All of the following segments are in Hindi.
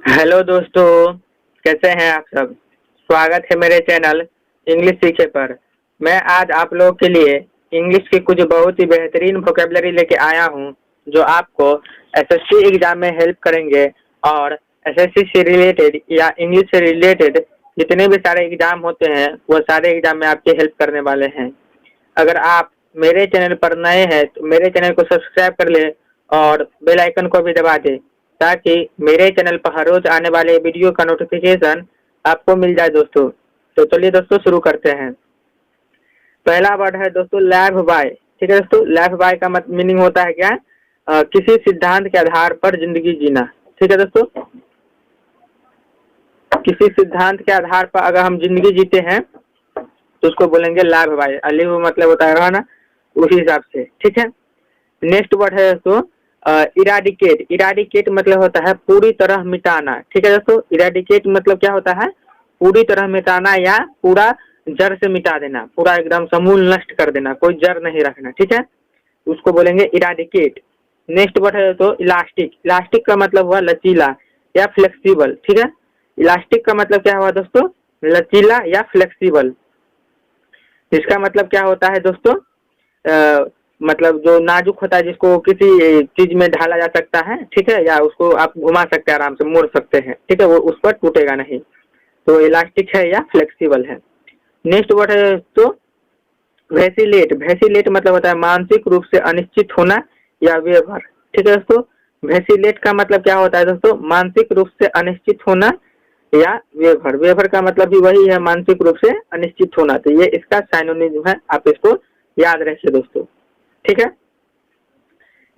हेलो दोस्तों, कैसे हैं आप सब। स्वागत है मेरे चैनल इंग्लिश सीखे पर। मैं आज आप लोगों के लिए इंग्लिश की कुछ बहुत ही बेहतरीन वोकेबलरी लेके आया हूं, जो आपको एसएससी एग्जाम में हेल्प करेंगे। और एसएससी से रिलेटेड या इंग्लिश से रिलेटेड जितने भी सारे एग्जाम होते हैं वो सारे एग्जाम में आपकी हेल्प करने वाले हैं। अगर आप मेरे चैनल पर नए हैं तो मेरे चैनल को सब्सक्राइब कर ले और बेल आइकन को भी दबा दे, ताकि मेरे चैनल पर हर रोज आने वाले वीडियो का नोटिफिकेशन आपको मिल जाए दोस्तों। तो चलिए दोस्तों शुरू करते हैं। पहला वर्ड है दोस्तों लैव बाय। ठीक है दोस्तों, लैव बाय का मीनिंग होता है क्या? किसी सिद्धांत के आधार पर जिंदगी जीना। ठीक है दोस्तों, किसी सिद्धांत के आधार पर अगर हम जिंदगी जीते हैं तो उसको बोलेंगे लैव बाय। लिव मतलब होता है ना, उसी हिसाब से। ठीक है, नेक्स्ट वर्ड है दोस्तों इराडिकेट। इराडिकेट मतलब होता है पूरी तरह मिटाना। ठीक है दोस्तों, इराडिकेट मतलब क्या होता है? पूरी तरह मिटाना या पूरा जड़ से मिटा देना, पूरा एकदम समूल नष्ट कर देना, कोई जड़ नहीं रखना। ठीक है, उसको बोलेंगे इराडिकेट। नेक्स्ट वर्ड है तो इलास्टिक। इलास्टिक का मतलब हुआ लचीला या फ्लेक्सिबल। ठीक है, इलास्टिक का मतलब क्या हुआ दोस्तों? लचीला या फ्लेक्सिबल। इसका मतलब क्या होता है दोस्तों? मतलब जो नाजुक होता है, जिसको किसी चीज में ढाला जा सकता है। ठीक है, या उसको आप घुमा सकते हैं, आराम से मोड़ सकते हैं। ठीक है, वो उस पर टूटेगा नहीं, तो इलास्टिक है या फ्लेक्सिबल है। नेक्स्ट वर्ड है तो वैसिलेट। वैसिलेट मतलब होता है मानसिक रूप से अनिश्चित होना या वेवर। ठीक है दोस्तों, वैसिलेट का मतलब क्या होता है दोस्तों? मानसिक रूप से अनिश्चित होना या वेवर। वेवर का मतलब भी वही है, मानसिक रूप से अनिश्चित होना। तो ये इसका साइनोनिम है, आप इसको याद रखिए दोस्तों। ठीक है,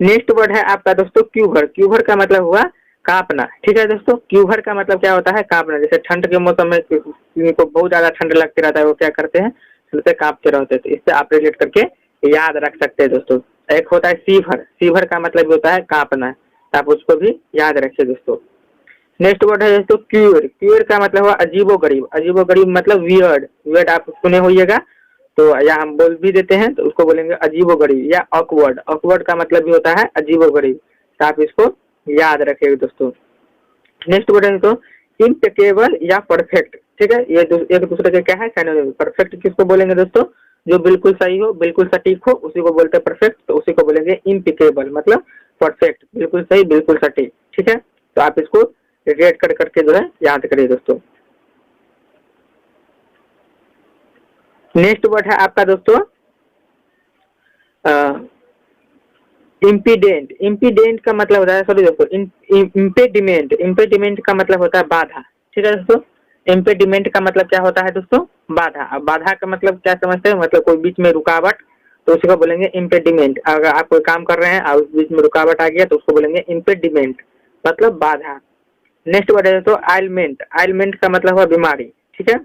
नेक्स्ट वर्ड है आपका दोस्तों क्यूबर। क्यूबर का मतलब हुआ कांपना। ठीक है दोस्तों, क्यूबर का मतलब क्या होता है? कांपना। जैसे ठंड के मौसम में इनको बहुत ज्यादा ठंड लगती रहता है, वो क्या करते हैं? उनसे कांपते रहते हैं। तो इससे आप रिलेट करके याद रख सकते हैं दोस्तों। एक होता है सीवर। सीवर का मतलब होता है कांपना, आप उसको भी याद रखिए दोस्तों। नेक्स्ट वर्ड है दोस्तों क्यूर। क्यूर का मतलब हुआ अजीबो गरीब। अजीबो गरीब मतलब वियर्ड। वियर्ड आप सुने होइएगा, तो या हम बोल भी देते हैं तो उसको बोलेंगे अजीबो गरीब या ऑकवर्ड। ऑकवर्ड का मतलब भी होता है अजीबो गरीब, तो आप इसको याद रखिएगा दोस्तों। नेक्स्ट वर्ड है तो इम्पेकेबल या परफेक्ट। ठीक है, ये एक दूसरे के क्या है? सिनोनिम। परफेक्ट किसको बोलेंगे दोस्तों? जो बिल्कुल सही हो, बिल्कुल सटीक हो, उसी को बोलते हैं परफेक्ट। तो उसी को बोलेंगे इम्पेकेबल, मतलब परफेक्ट, बिल्कुल सही, बिल्कुल सटीक। ठीक है, तो आप इसको रेड कर करके जो है याद करिए दोस्तों। नेक्स्ट वर्ड है आपका दोस्तों इम्पीडेंट। इम्पीडेंट का मतलब होता है, सॉरी दोस्तों, इम्पेडिमेंट। इम्पेडिमेंट का मतलब होता है बाधा। ठीक है दोस्तों, इम्पेडिमेंट का मतलब क्या होता है दोस्तों? बाधा। अब बाधा का मतलब क्या समझते हैं? मतलब कोई बीच में रुकावट, तो उसी को बोलेंगे इम्पेडिमेंट। अगर आप कोई काम कर रहे हैं और उस बीच में रुकावट आ गया तो उसको बोलेंगे इम्पेडिमेंट, मतलब बाधा। नेक्स्ट वर्ड है तो आइलमेंट। आइलमेंट का मतलब हुआ बीमारी। ठीक है,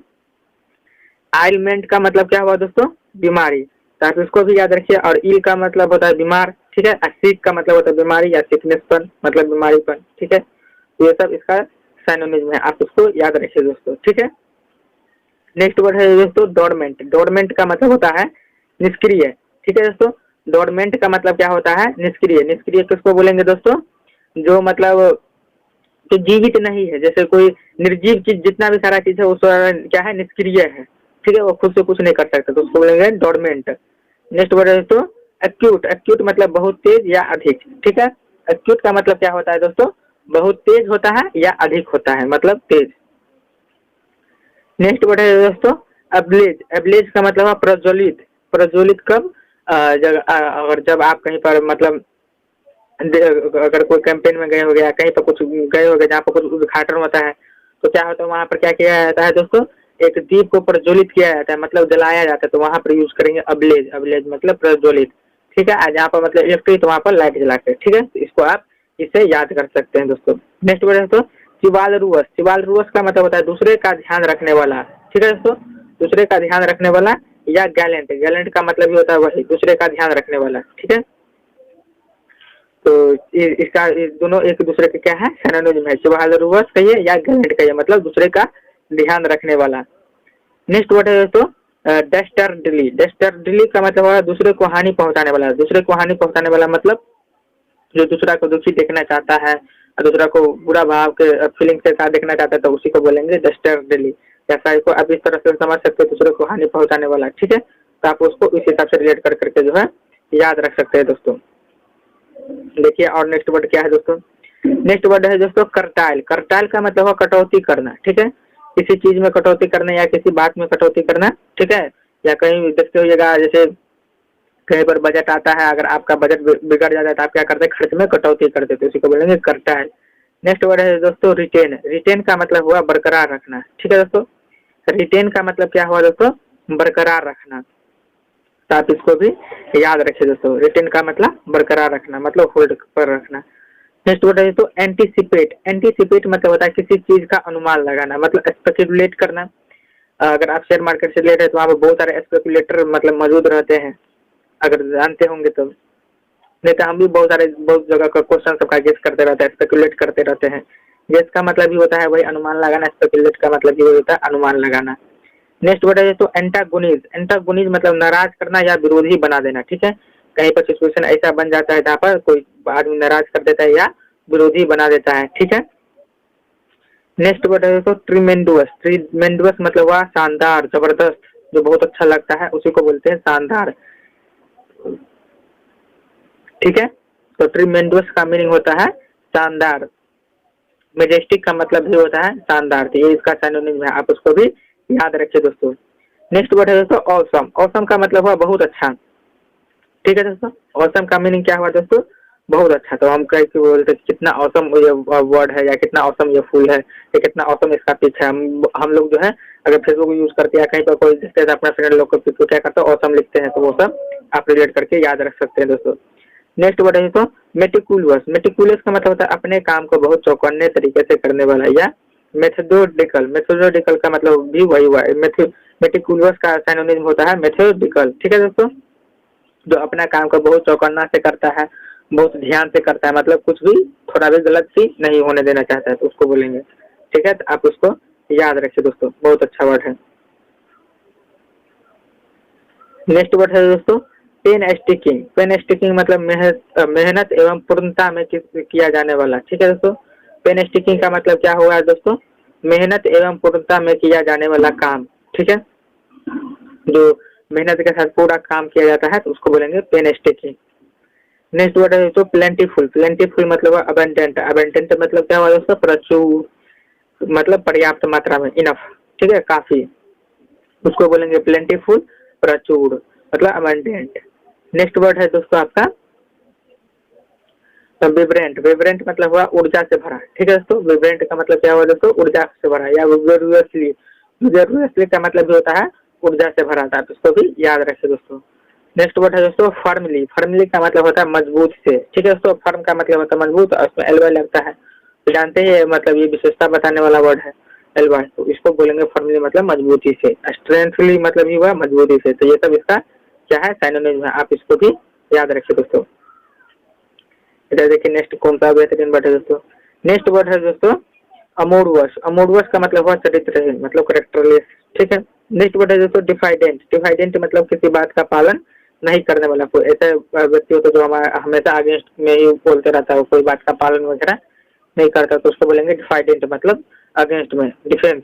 आइलमेंट का मतलब क्या हुआ दोस्तों? बीमारी, तो आप इसको भी याद रखिए। और इल का मतलब होता है बीमार। ठीक है, सिक का मतलब होता है बीमारी या सिकनेसपन, मतलब बीमारीपन। ठीक है, तो ये सब इसका साइनोनिम है, आप इसको याद रखिए दोस्तों। ठीक है, नेक्स्ट वर्ड है दोस्तों डोरमेंट। डोरमेंट का मतलब होता है निष्क्रिय। ठीक है दोस्तों, डोरमेंट का मतलब क्या होता है? निष्क्रिय। निष्क्रिय किसको बोलेंगे दोस्तों? जो मतलब जो जीवित नहीं है। जैसे कोई निर्जीव चीज, जितना भी सारा चीज है वो क्या है? निष्क्रिय है। ठीक है, वो खुद से कुछ नहीं कर सकता, तो उसको बोलेंगे डोरमेंट। नेक्स्ट वर्ड है तो एक्यूट। एक्यूट मतलब बहुत तेज या अधिक। ठीक है, एक्यूट का मतलब क्या होता है दोस्तों? बहुत तेज होता है या अधिक होता है, मतलब तेज। नेक्स्ट वर्ड है दोस्तों एब्लेज। एब्लेज का मतलब है प्रज्वलित। प्रज्वलित कब? अगर जब आप कहीं पर मतलब अगर कोई कैंपेन में गए हो गया, कहीं पर कुछ गए हो गए जहाँ पर कुछ उद्घाटन होता है, तो क्या होता है वहाँ पर क्या किया जाता है दोस्तों? एक दीप को प्रज्वलित किया जाता है, मतलब जलाया जाता है, तो वहाँ पर यूज करेंगे अबलेज। अबलेज मतलब प्रज्वलित। ठीक है, जहाँ पर मतलब इलेक्ट्रिक, तो वहाँ पर लाइट जला के। ठीक है, तो इसको आप इसे याद कर सकते हैं दोस्तों। नेक्स्ट वर्ड है दोस्तों चिवालरुअस। चिवालरुअस का मतलब होता है दूसरे का ध्यान रखने वाला। ठीक है दोस्तों, दूसरे का ध्यान रखने वाला या गैलेंट। गैलेंट का मतलब भी होता है वही, दूसरे का ध्यान रखने वाला। ठीक है, तो इसका दोनों एक दूसरे के क्या है? सिनोनिम है। चिवालरुअस कहिए या गैलेंट कहिए, मतलब दूसरे का ध्यान रखने वाला। नेक्स्ट वर्ड है दोस्तों डेस्टर्डली। डेस्टर्डली का मतलब है दूसरे को हानि पहुंचाने वाला। दूसरे को हानि पहुंचाने वाला मतलब जो दूसरा को दुखी देखना चाहता है, और दूसरा को बुरा भाव के फीलिंग के साथ देखना चाहता है तो उसी को बोलेंगे डिस्टर्बली। ऐसा को आप इस तरह से समझ सकते हैं, दूसरे को हानि पहुंचाने वाला। ठीक है, तो आप उसको इस हिसाब से रिलेट कर करके जो है याद रख सकते हैं दोस्तों। देखिए और नेक्स्ट वर्ड क्या है दोस्तों, नेक्स्ट वर्ड है दोस्तों करटाइल। करटाइल का मतलब है कटौती करना। ठीक है, किसी चीज में कटौती करना या किसी बात में कटौती करना। ठीक है, या कहीं देखते होइएगा जैसे कहीं पर बजट आता है, अगर आपका बजट बिगड़ जाता है तो आप क्या करते हैं, खर्च में कटौती करते हैं, तो उसी को बोलेंगे करटाइल। नेक्स्ट वर्ड है दोस्तों रिटेन। रिटेन का मतलब हुआ बरकरार रखना। ठीक है दोस्तों, रिटेन का मतलब क्या हुआ दोस्तों, बरकरार रखना। तो आप इसको भी याद रखिए दोस्तों, रिटेन का मतलब बरकरार रखना, मतलब होल्ड पर रखना। नेक्स्ट वर्ड है तो एंटीसिपेट। एंटीसिपेट मतलब होता है किसी चीज का अनुमान लगाना, मतलब स्पेकुलेट करना। अगर आप शेयर मार्केट से रिलेटेड है तो वहाँ पे बहुत सारे स्पेकुलेटर मतलब मौजूद रहते हैं, अगर जानते होंगे तो। नहीं तो हम भी बहुत जगह का क्वेश्चन सबका गेस करते रहते हैं, स्पेकुलेट करते रहते हैं। गेस का मतलब भी होता है वही अनुमान लगाना, स्पेकुलेट का मतलब भी होता है अनुमान लगाना। नेक्स्ट वर्ड है तो एंटागोनिज। एंटागोनिज मतलब नाराज करना या विरोधी बना देना। ठीक है, कहीं पर सिचुएशन ऐसा बन जाता है जहाँ पर कोई आदमी नाराज कर देता है या विरोधी बना देता है। ठीक है, नेक्स्ट वर्ड है तो ट्रिमेंडुअस। ट्रिमेंडुअस मतलब हुआ शानदार, जबरदस्त, जो बहुत अच्छा लगता है उसी को बोलते हैं शानदार। ठीक है, तो ट्रिमेंडुअस का मीनिंग होता है शानदार। मेजेस्टिक का मतलब भी होता है शानदार, तो ये इसका सिनोनिम है, आप उसको भी याद रखिए दोस्तों। नेक्स्ट वर्ड है दोस्तों ऑसम। ऑसम का मतलब हुआ बहुत अच्छा। ठीक है दोस्तों, ऑसम का मीनिंग क्या हुआ दोस्तों, बहुत अच्छा। तो हम कह के बोलते हैं कितना ऑसम ये वर्ड है, या कितना ऑसम ये फूल है, या कितना ऑसम इसका पिक है। हम लोग जो है अगर फेसबुक यूज करते हैं, कहीं पर कोई दिखते हैं अपना फ्रेंड लोग को पिक को क्या करते हैं, ऑसम लिखते हैं, तो वो सब आप रिलेट करके याद रख सकते हैं दोस्तों। नेक्स्ट वर्ड है दोस्तों मेटिकुलस। मेटिकुलस का मतलब होता है अपने काम को बहुत चौकन्ने तरीके से करने वाला, या मेथोडिकल। मेथोडिकल का मतलब भी वही हुआ है। मेटिकुलस का सिनोनिम होता है मेथोडिकल। ठीक है दोस्तों, जो अपना काम को बहुत चौकन्ना से करता है, बहुत ध्यान से करता है, मतलब कुछ भी थोड़ा भी गलत सी नहीं होने देना चाहता है, तो उसको बोलेंगे। ठीक है, तो आप उसको याद रखिए दोस्तों, बहुत अच्छा वर्ड है। नेक्स्ट वर्ड है दोस्तों पेन स्टिकिंग। पेन स्टिकिंग मतलब मेहनत एवं पूर्णता में किया जाने वाला। ठीक है दोस्तों, पेन स्टिकिंग का मतलब क्या हुआ है दोस्तों, मेहनत एवं पूर्णता में किया जाने वाला काम। ठीक है, जो मेहनत के साथ पूरा काम किया जाता है तो उसको बोलेंगे पेन स्टिकिंग। नेक्स्ट वर्ड है दोस्तों प्लेंटीफुल। प्लेंटीफुल मतलब अबंडेंट। अबंडेंट मतलब क्या हुआ दोस्तों, प्रचुर, मतलब पर्याप्त मात्रा में, इनफ। ठीक है, काफी, उसको बोलेंगे प्लेंटीफुल, प्रचुर, मतलब अबंडेंट। नेक्स्ट वर्ड है दोस्तों आपका विब्रेंट। विब्रेंट मतलब हुआ ऊर्जा से भरा। ठीक है दोस्तों, विब्रेंट का मतलब क्या हुआ दोस्तों, ऊर्जा से भरा, या विगोरियसली। विगोरियसली का मतलब भी होता है ऊर्जा से भरा था, तो इसको भी याद रखिए दोस्तों। नेक्स्ट वर्ड है दोस्तों फर्मली। फर्मली का मतलब होता है मजबूत से। ठीक है दोस्तों, फर्म का मतलब होता है मजबूत, और उसमें एलवाई लगता है, तो जानते हैं मतलब ये विशेषता बताने वाला वर्ड है एलवाई, तो इसको बोलेंगे फर्मली मतलब मजबूती से। स्ट्रेंथली मतलब ही हुआ मजबूती से। तो ये सब इसका क्या है, सिनोनिम है, आप इसको भी याद रखिए दोस्तों। इधर देखिए नेक्स्ट कौन सा बेहतरीन वर्ड है दोस्तों, नेक्स्ट वर्ड है दोस्तों अमोर्वस। अमोर्वस का मतलब हुआ चरित्रहीन, मतलब करेक्टरलेस। ठीक है, नेक्स्ट वर्ड है दोस्तों डिफाइडेंट। डिफाइडेंट मतलब किसी बात का पालन नहीं करने वाला। कोई ऐसा व्यक्ति होता है जो हमारा हमेशा अगेंस्ट में ही बोलते रहता है, कोई बात का पालन वगैरह नहीं करता, तो उसको बोलेंगे डिफाइडेंट, मतलब अगेंस्ट में, डिफेंस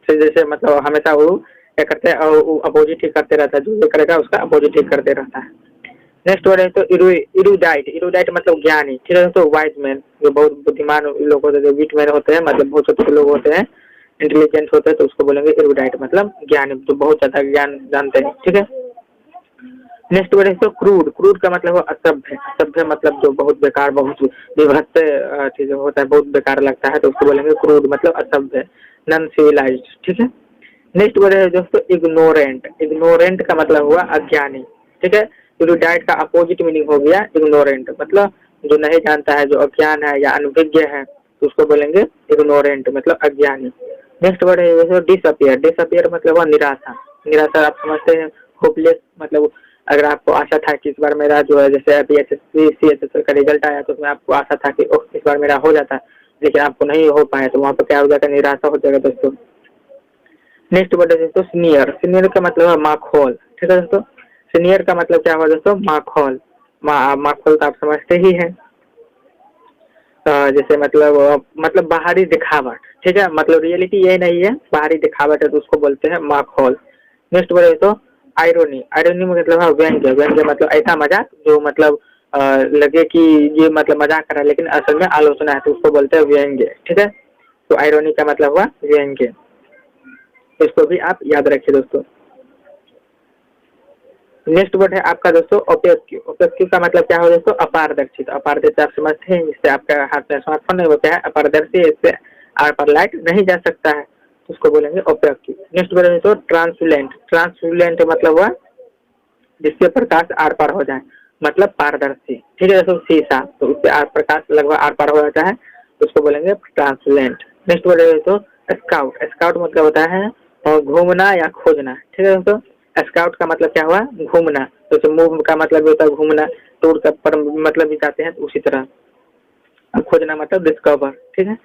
से, जैसे मतलब हमेशा वो क्या करते हैं, अपोजिट ही करते रहता है, जो ये करेगा उसका अपोजिट ही करते रहता है। नेक्स्ट वर्ड है तो इरूडाइट। इरूडाइट मतलब ज्ञानी। ठीक है दोस्तों, वाइज मैन, जो बहुत बुद्धिमान लोग होते हैं, विट मैन होते हैं, मतलब बहुत छोटे लोग होते हैं, इंटेलिजेंट होते हैं, तो उसको बोलेंगे इरूडाइट, मतलब ज्ञानी, जो बहुत ज्यादा ज्ञान जानते हैं। ठीक है, नेक्स्ट वर्ड है तो क्रूड। क्रूड का मतलब असभ्य। असभ्य मतलब जो बहुत बेकार, बहुत विभत्स चीज होता है, बहुत बेकार लगता है, तो उसको बोलेंगे क्रूड, मतलब असभ्य, नॉन सिविलाइज्ड। ठीक है, नेक्स्ट वर्ड है दोस्तों इग्नोरेंट। इग्नोरेंट का मतलब हुआ अज्ञानी। ठीक है, इरूडाइट का अपोजिट मीनिंग हो गया इग्नोरेंट, मतलब जो नहीं जानता है, जो अज्ञान है या अनभिज्ञ है, तो उसको बोलेंगे इग्नोरेंट, मतलब अज्ञानी। नेक्स्ट वर्ड है दोस्तों डिसअपियर। डिसअपियर मतलब हुआ निराशा। निराशा आप समझते हैं, होपलेस, मतलब अगर आपको आशा था कि इस बार मेरा जो है, जैसे अभी एचएससी सीएचएसएल का रिजल्ट आया, तो उसमें आपको आशा था कि इस बार मेरा हो जाता, लेकिन आपको नहीं हो पाया, तो वहाँ पर क्या हो जाता है, निराशा हो जाएगा दोस्तों। नेक्स्ट वर्ड है दोस्तों सीनियर। सीनियर का मतलब है माखौल। ठीक है दोस्तों, सीनियर का मतलब क्या हुआ दोस्तों, माखौल। माखौल तो आप समझते ही हैं। जैसे मतलब बाहरी दिखावट, ठीक है, मतलब रियलिटी ये नहीं है, बाहरी दिखावट है तो उसको बोलते हैं माखौल। नेक्स्ट बोले तो आयरोनी, आयरोनी मतलब है व्यंग्य, व्यंग्य मतलब ऐसा मजाक जो मतलब लगे कि ये मतलब मजाक कर रहा है लेकिन असल में आलोचना है तो उसको बोलते हैं व्यंग्य, ठीक है। तो आयरोनी का मतलब हुआ व्यंग्य, इसको भी आप याद रखिए दोस्तों। नेक्स्ट वर्ड है आपका दोस्तों ओपेस्क्यू। ओपेस्क्यू का मतलब क्या हो दोस्तों, अपारदर्शिता। अपारदर्शिता आप समझते हैं, जिससे आपका हाथ में स्मार्टफोन नहीं होता है अपारदर्शी, इससे आर पर लाइट नहीं जा सकता है, तो उसको बोलेंगे ओपेस्क्यू। नेक्स्ट वर्ड है तो ट्रांसलुलेंट। ट्रांसलुलेंट मतलब हुआ जिससे प्रकाश आर पार हो जाए, मतलब पारदर्शी, ठीक है दोस्तों। शीशा, तो उससे आर प्रकाश लगभग आर पार हो जाता है, तो उसको बोलेंगे ट्रांसलुलेंट। नेक्स्ट वर्ड है तो स्काउट। स्काउट मतलब होता है घूमना या खोजना, ठीक है दोस्तों। स्काउट का मतलब क्या हुआ, घूमना, तो मूव का मतलब होता है घूमना, टूर का पर मतलब भी जाते हैं, तो उसी तरह खोजना मतलब डिस्कवर, ठीक है।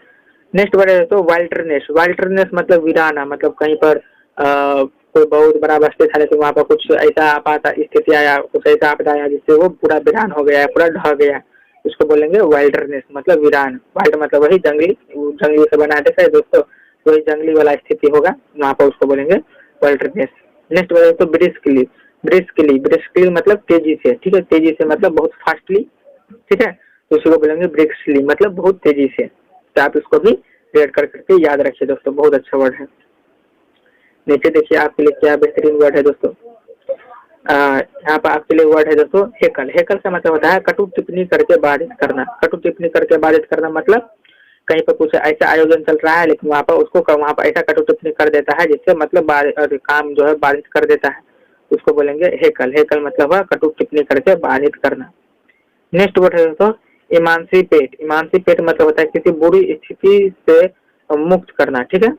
नेक्स्ट वर्ड है तो वाइल्डरनेस। वाइल्डरनेस मतलब वीराना, मतलब कहीं पर कोई बहुत बड़ा बस्ती था लेकिन वहाँ पर कुछ ऐसा आपात स्थिति आया, कुछ ऐसा आपदा आया जिससे वो पूरा वीरान हो गया, पूरा ढह गया, उसको बोलेंगे वाइल्डरनेस मतलब वीरान। वाइल्ड मतलब वही जंगली, जंगली से बना देखा है दोस्तों, वही जंगली वाला स्थिति होगा वहाँ पर, उसको बोलेंगे वाइल्डरनेस। नेक्स्ट बोलेंगे तो ब्रिस्कली। ब्रिस्कली, ब्रिस्कली मतलब तेजी से, ठीक है, तेजी से मतलब बहुत फास्टली, ठीक है, तो उसी को बोलेंगे ब्रिस्कली मतलब बहुत तेजी से। तो आप इसको भी रेड करके याद रखिए दोस्तों, बहुत अच्छा वर्ड है। नीचे देखिए आपके लिए क्या बेहतरीन वर्ड है दोस्तों, यहाँ पर आपके लिए वर्ड है दोस्तों हेकल। हेकल का मतलब होता है कटु टिप्पणी करके बाधित करना। कटु टिप्पणी करके बाधित करना मतलब कहीं पर कुछ ऐसा आयोजन चल रहा है लेकिन वहाँ पर उसको वहाँ पर ऐसा कटु टिप्पणी कर देता है जिससे मतलब काम जो है बाधित कर देता है, उसको बोलेंगे हेकल। हेकल मतलब है कटु टिप्पणी करके बाधित करना। नेक्स्ट वर्ड है दोस्तों इमांसिपेट। इमांसिपेट मतलब होता है किसी बुरी स्थिति से मुक्त करना, ठीक है।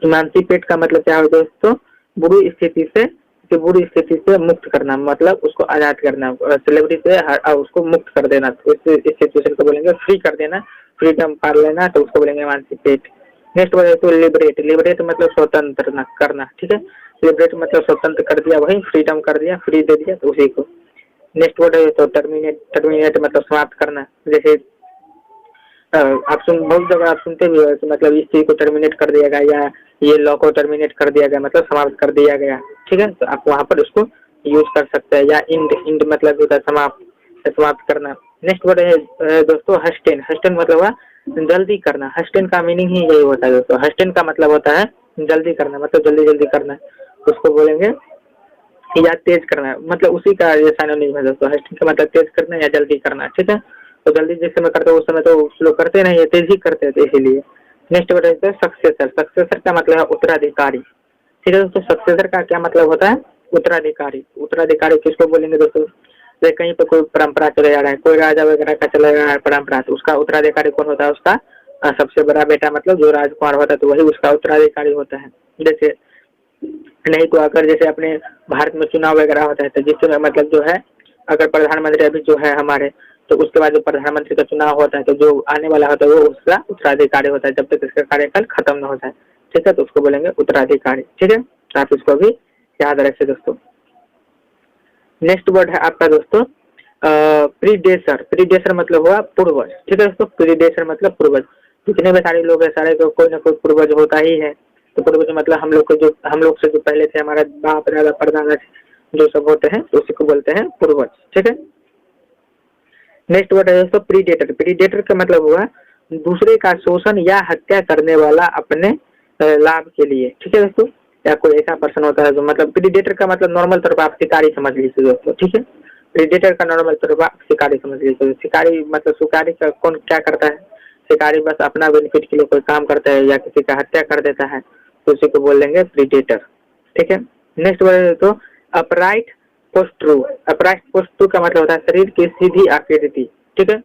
इमांसिपेट का मतलब क्या है दोस्तों, बुरी स्थिति से मुक्त करना, मतलब उसको आजाद करना, सेलिब्रिटी से उसको मुक्त कर देना, तो इस सिचुएशन को बोलेंगे फ्री कर देना, फ्रीडम पा लेना, तो उसको बोलेंगे इमांसिपेट। नेक्स्ट बोले तो लिबरेट। लिबरेट मतलब स्वतंत्र करना, ठीक है। लिबरेट मतलब स्वतंत्र कर दिया, वही फ्रीडम कर दिया, फ्री दे दिया, तो उसी को। नेक्स्ट वर्ड है तो टर्मिनेट। टर्मिनेट मतलब समाप्त करना, जैसे आप बहुत जगह आप सुनते भी हो कि मतलब इस चीज को टर्मिनेट कर दिया गया या ये लॉ को टर्मिनेट कर दिया गया, मतलब समाप्त कर दिया गया, ठीक है, तो आप वहाँ पर उसको यूज कर सकते हैं। या इंड, इंड मतलब होता है समाप्त करना। नेक्स्ट वर्ड है दोस्तों हस्टेन। हस्टेन मतलब हुआ जल्दी करना। हस्टेन का मीनिंग ही यही होता है दोस्तों, हस्टेन का मतलब होता है जल्दी करना, मतलब जल्दी जल्दी करना, उसको बोलेंगे या तेज करना, मतलब उसी का ये साइनोनिम है दोस्तों। हस्टेन का मतलब तेज करना या जल्दी करना, ठीक है। तो जल्दी जिस समय करते हो उस समय तो लोग करते नहीं है, तेज ही करते हैं, इसीलिए। नेक्स्ट वर्ड है सक्सेसर। सक्सेसर का मतलब है उत्तराधिकारी, ठीक है दोस्तों। सक्सेसर का क्या मतलब होता है, उत्तराधिकारी। उत्तराधिकारी किसको बोलेंगे दोस्तों, जैसे कहीं पर कोई परंपरा चले जा रहा है, कोई राजा वगैरह का चला जा रहा है परंपरा, तो उसका उत्तराधिकारी कौन होता है, उसका सबसे बड़ा बेटा, मतलब जो राजकुमार होता है तो वही उसका उत्तराधिकारी होता है। जैसे नहीं तो अगर जैसे अपने भारत में चुनाव वगैरह होता है तो जिससे मतलब जो है अगर प्रधानमंत्री अभी जो है हमारे, तो उसके बाद जो प्रधानमंत्री का चुनाव होता है तो जो आने वाला होता है वो उसका उत्तराधिकारी होता है, जब तक इसका कार्यकाल खत्म न हो जाए, ठीक है, तो उसको बोलेंगे उत्तराधिकारी, ठीक है। तो आप इसको भी याद रखिए दोस्तों। नेक्स्ट वर्ड है आपका दोस्तों प्रीडेसर। प्रीडेसर मतलब हुआ पूर्वज, ठीक है दोस्तों। प्रीडेसर मतलब पूर्वज। जितने भी सारे लोग हैं सारे को कोई ना कोई पूर्वज होता ही है, तो पूर्वज मतलब हम लोग से जो पहले थे, हमारा बाप दादा परदादा जो सब होते हैं, तो उसी को बोलते हैं पूर्वज, ठीक है। नेक्स्ट वर्ड है दोस्तों प्रीडेटर। प्रीडेटर का मतलब हुआ दूसरे का शोषण या हत्या करने वाला अपने लाभ के लिए, ठीक है दोस्तों। या कोई ऐसा पर्सन होता है जो मतलब प्रीडेटर का मतलब नॉर्मल तौर पर आप शिकारी समझ लीजिए दोस्तों, ठीक है। प्रीडेटर का नॉर्मल तौर पर आप शिकारी समझ लीजिए। शिकारी मतलब शिकारी का कौन क्या करता है, शिकारी बस अपना बेनिफिट के लिए कोई काम करता है या किसी का हत्या कर देता है, तो उसी को बोलेंगे प्रीडेटर, ठीक है। नेक्स्ट वर्ड है तो अपराइट पोस्ट्रू। अपराइट पोस्ट्रू का मतलब होता है शरीर की सीधी आकृति, ठीक है।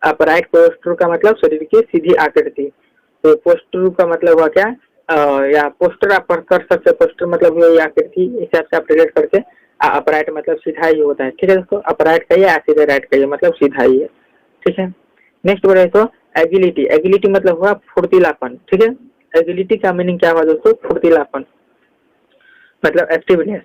अपराइट पोस्ट्रू का मतलब शरीर की सीधी आकृति। तो पोस्ट्रू का मतलब हुआ क्या, या पोस्टर आप कर सकते हैं। पोस्टर मतलब ये आकृति, हिसाब से आप रिलेट करके अपराइट मतलब सीधा ही होता है, ठीक है दोस्तों। अपराइट कहिए या सीधे राइट कहिए, मतलब सीधा ही है, ठीक है। नेक्स्ट वर्ड है तो एगिलिटी। एगिलिटी मतलब हुआ फुर्तीलापन, ठीक है। एगिलिटी का मीनिंग क्या हुआ दोस्तों, फुर्तीलापन मतलब एक्टिवनेस,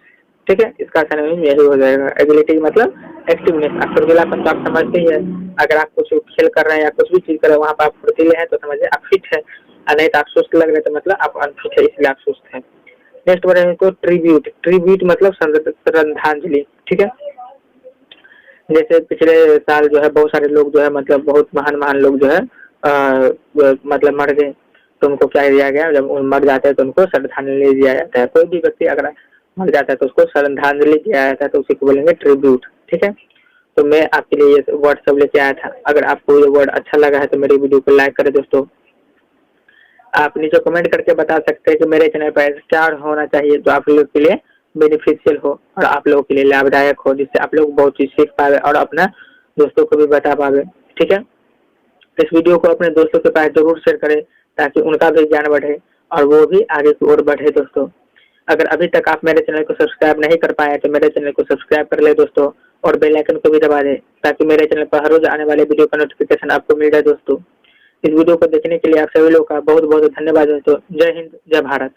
ठीक है, इसका सिनोनिम यही हो जाएगा। एबिलिटी मतलब एक्टिवनेस, आप फुर्तीलापन तो आप समझते ही है। अगर आप कुछ खेल कर रहे हैं या कुछ भी चीज कर रहे हैं वहाँ पर आप फुर्तीले हैं तो समझिए आप फिट है, और नहीं तो आप सुस्त लग रहे हैं तो मतलब आप अनफिट है, इसलिए आप सुस्त हैं। नेक्स्ट वर्ड है तो ट्रिब्यूट। ट्रिब्यूट मतलब श्रद्धांजलि, ठीक है। जैसे पिछले साल जो है बहुत सारे लोग जो है मतलब बहुत महान महान लोग जो है मतलब मर गए, तो उनको क्या दिया गया, जब मर जाते हैं तो उनको श्रद्धांजलि दिया जाता है। कोई भी व्यक्ति अगर मर जाता है तो उसको श्रद्धांजलि दिया जाता है, तो उसी को बोलेंगे ट्रिब्यूट, ठीक है। तो मैं आपके लिए ये वर्ड सब लेके आया था। अगर आपको ये वर्ड अच्छा लगा है तो मेरी वीडियो को लाइक करें दोस्तों। आप नीचे कमेंट करके बता सकते हैं कि मेरे चैनल पर क्या होना चाहिए जो आप लोग के लिए बेनिफिशियल हो और आप लोगों के लिए लाभदायक हो, जिससे आप लोग बहुत चीज सीख पावे और अपना दोस्तों को भी बता पावे, ठीक है। इस वीडियो को अपने दोस्तों के पास जरूर शेयर करें ताकि उनका भी ज्ञान बढ़े और वो भी आगे की ओर बढ़े दोस्तों। अगर अभी तक आप मेरे चैनल को सब्सक्राइब नहीं कर पाए तो मेरे चैनल को सब्सक्राइब कर ले दोस्तों, और बेल आइकन को भी दबा दें ताकि मेरे चैनल पर हर रोज आने वाले वीडियो का नोटिफिकेशन आपको मिल जाए दोस्तों। इस वीडियो को देखने के लिए आप सभी लोगों का बहुत बहुत धन्यवाद दोस्तों। जय हिंद, जय भारत।